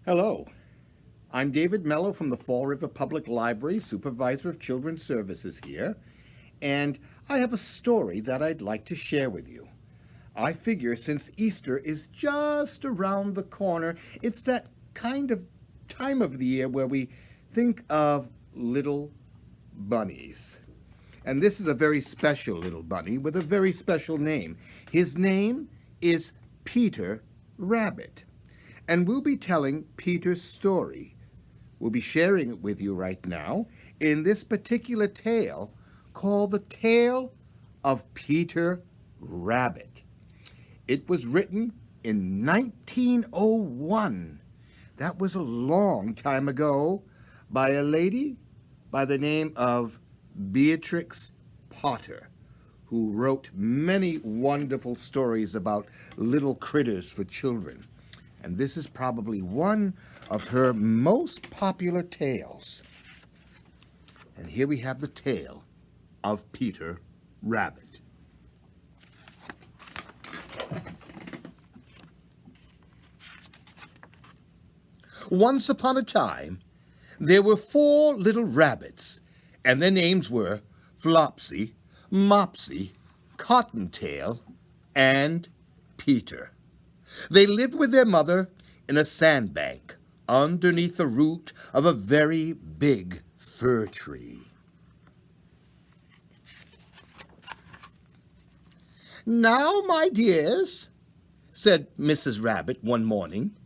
Hello, I'm David Mello from the Fall River Public Library, Supervisor of Children's Services here, and I have a story that I'd like to share with you. I figure since Easter is just around the corner, it's that kind of time of the year where we think of little bunnies. And this is a very special little bunny with a very special name. His name is Peter Rabbit. And we'll be telling Peter's story. We'll be sharing it with you right now in this particular tale called The Tale of Peter Rabbit. It was written in 1901. That was a long time ago by a lady by the name of Beatrix Potter, who wrote many wonderful stories about little critters for children. And this is probably one of her most popular tales. And here we have the tale of Peter Rabbit. Once upon a time, there were 4 little rabbits, and their names were Flopsy, Mopsy, Cottontail, and Peter. They lived with their mother in a sandbank underneath the root of a very big fir tree. "Now, my dears," said Mrs. Rabbit one morning,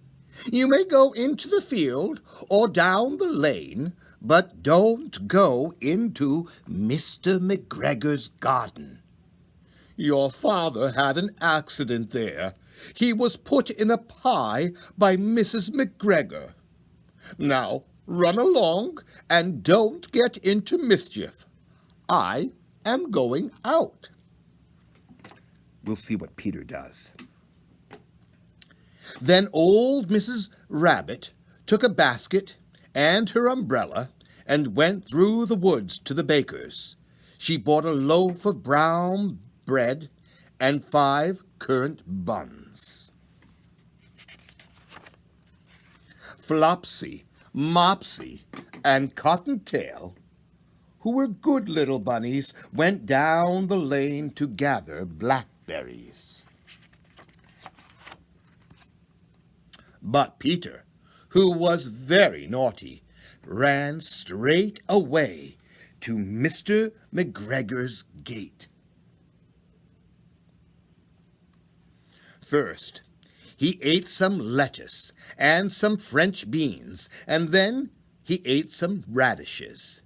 "you may go into the field or down the lane, but don't go into Mr. McGregor's garden. Your father had an accident there. He was put in a pie by Mrs. McGregor. Now, run along and don't get into mischief. I am going out." We'll see what Peter does. Then old Mrs. Rabbit took a basket and her umbrella and went through the woods to the baker's. She bought a loaf of brown bread and 5 currant buns. Flopsy, Mopsy, and Cottontail, who were good little bunnies, went down the lane to gather blackberries. But Peter, who was very naughty, ran straight away to Mr. McGregor's gate. First, he ate some lettuce and some French beans, and then he ate some radishes.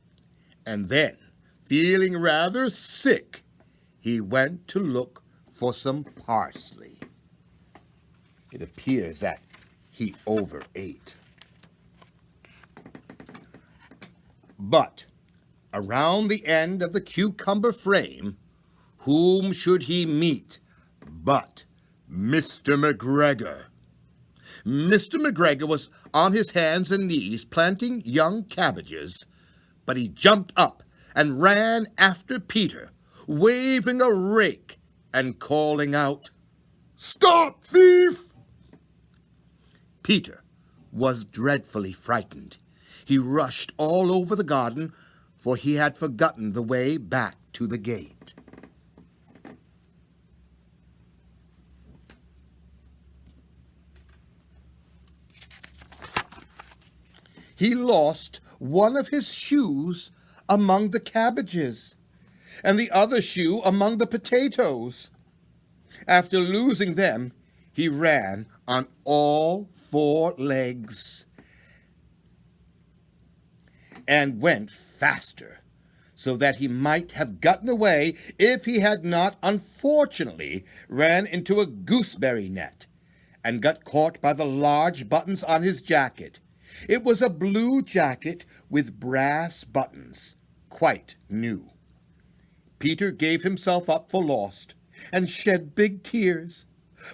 And then, feeling rather sick, he went to look for some parsley. It appears that he overate. But around the end of the cucumber frame, whom should he meet but Mr. McGregor? Mr. McGregor was on his hands and knees planting young cabbages, but he jumped up and ran after Peter, waving a rake and calling out, "Stop, thief!" Peter was dreadfully frightened. He rushed all over the garden, for he had forgotten the way back to the gate. He lost one of his shoes among the cabbages, and the other shoe among the potatoes. After losing them, he ran on all 4 legs and went faster, so that he might have gotten away if he had not unfortunately ran into a gooseberry net and got caught by the large buttons on his jacket. It was a blue jacket with brass buttons, quite new. Peter gave himself up for lost and shed big tears,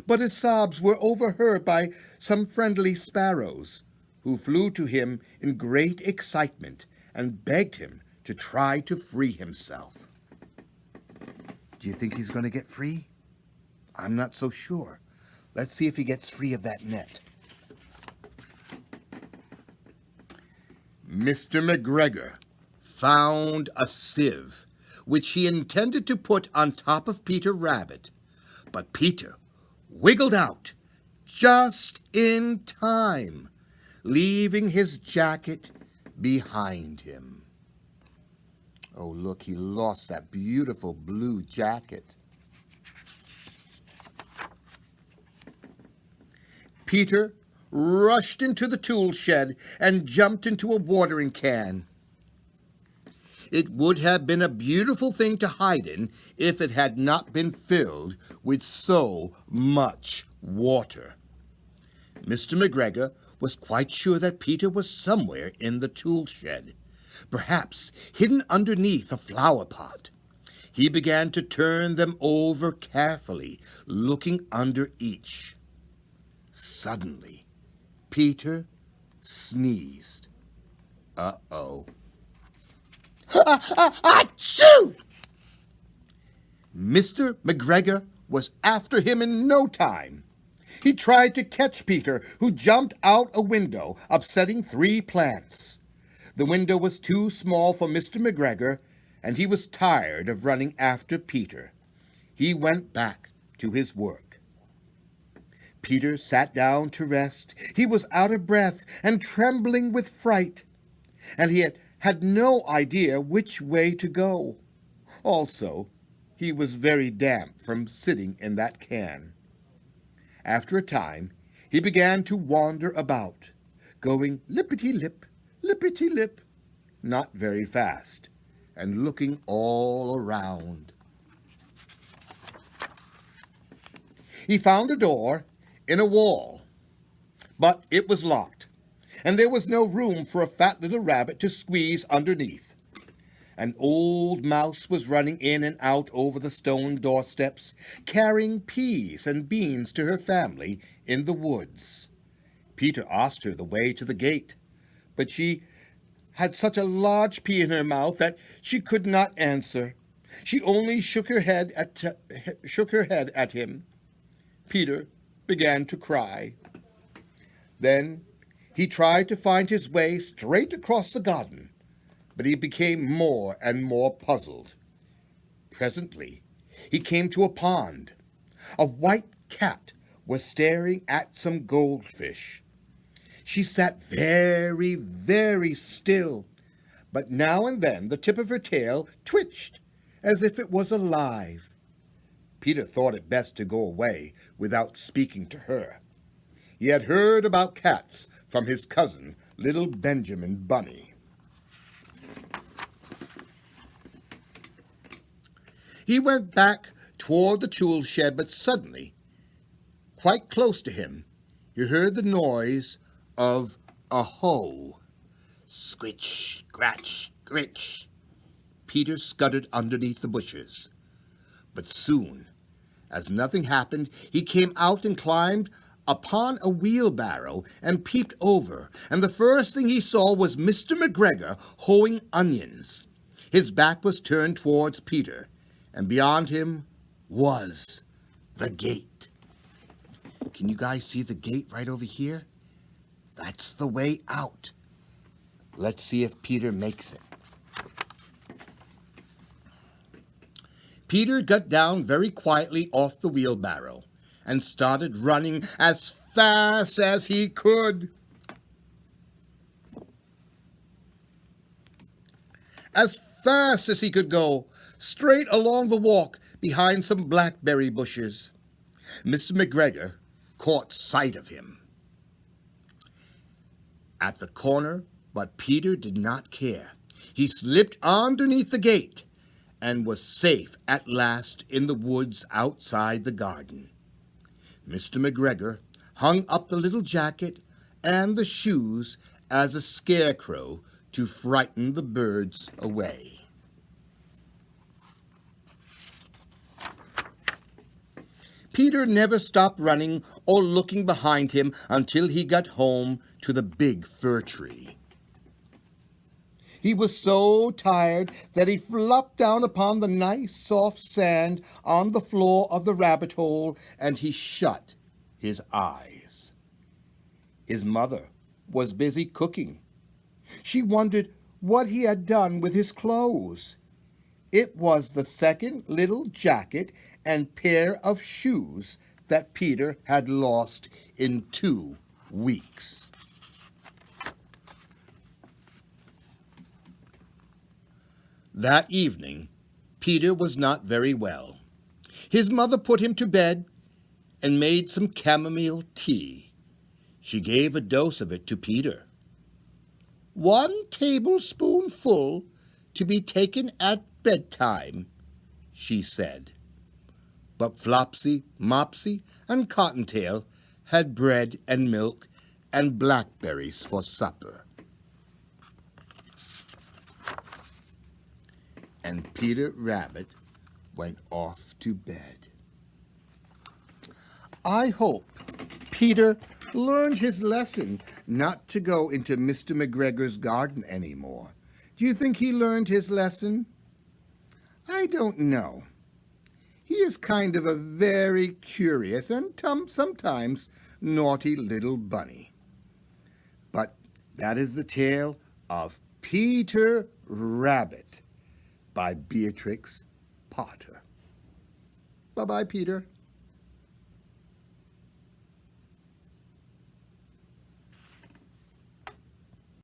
but his sobs were overheard by some friendly sparrows, who flew to him in great excitement and begged him to try to free himself. Do you think he's going to get free? I'm not so sure. Let's see if he gets free of that net. Mr. McGregor found a sieve, which he intended to put on top of Peter Rabbit. But Peter wiggled out just in time, leaving his jacket behind him. Oh, look, he lost that beautiful blue jacket. Peter rushed into the tool shed and jumped into a watering can. It would have been a beautiful thing to hide in if it had not been filled with so much water. Mr. McGregor was quite sure that Peter was somewhere in the tool shed, perhaps hidden underneath a flower pot. He began to turn them over carefully, looking under each. Suddenly, Peter sneezed. Uh-oh. Achoo! Mr. McGregor was after him in no time. He tried to catch Peter, who jumped out a window, upsetting 3 plants. The window was too small for Mr. McGregor, and he was tired of running after Peter. He went back to his work. Peter sat down to rest. He was out of breath and trembling with fright, and he had no idea which way to go. Also, he was very damp from sitting in that can. After a time, he began to wander about, going lippity-lip, lippity-lip, not very fast, and looking all around. He found a door in a wall, but it was locked, and there was no room for a fat little rabbit to squeeze underneath. An old mouse was running in and out over the stone doorsteps, carrying peas and beans to her family in the woods. Peter asked her the way to the gate, but she had such a large pea in her mouth that she could not answer. She only shook her head at him. Peter began to cry. Then he tried to find his way straight across the garden, but he became more and more puzzled. Presently, he came to a pond. A white cat was staring at some goldfish. She sat very, very still, but now and then the tip of her tail twitched as if it was alive. Peter thought it best to go away without speaking to her. He had heard about cats from his cousin, little Benjamin Bunny. He went back toward the tool shed, but suddenly, quite close to him, he heard the noise of a hoe. Squitch, scratch, scritch. Peter scuttered underneath the bushes. But soon, as nothing happened, he came out and climbed upon a wheelbarrow and peeped over, and the first thing he saw was Mr. McGregor hoeing onions. His back was turned towards Peter, and beyond him was the gate. Can you guys see the gate right over here? That's the way out. Let's see if Peter makes it. Peter got down very quietly off the wheelbarrow and started running as fast as he could. As fast as he could go, straight along the walk behind some blackberry bushes. Mr. McGregor caught sight of him at the corner, but Peter did not care. He slipped underneath the gate and was safe at last in the woods outside the garden. Mr. McGregor hung up the little jacket and the shoes as a scarecrow to frighten the birds away. Peter never stopped running or looking behind him until he got home to the big fir tree. He was so tired that he flopped down upon the nice soft sand on the floor of the rabbit hole, and he shut his eyes. His mother was busy cooking. She wondered what he had done with his clothes. It was the second little jacket and pair of shoes that Peter had lost in 2 weeks. That evening, Peter was not very well. His mother put him to bed and made some chamomile tea. She gave a dose of it to Peter. 1 tablespoonful to be taken at bedtime, she said. But Flopsy, Mopsy, and Cottontail had bread and milk and blackberries for supper. And Peter Rabbit went off to bed. I hope Peter learned his lesson not to go into Mr. McGregor's garden anymore. Do you think he learned his lesson? I don't know. He is kind of a very curious and sometimes naughty little bunny. But that is the tale of Peter Rabbit by Beatrix Potter. Bye-bye, Peter.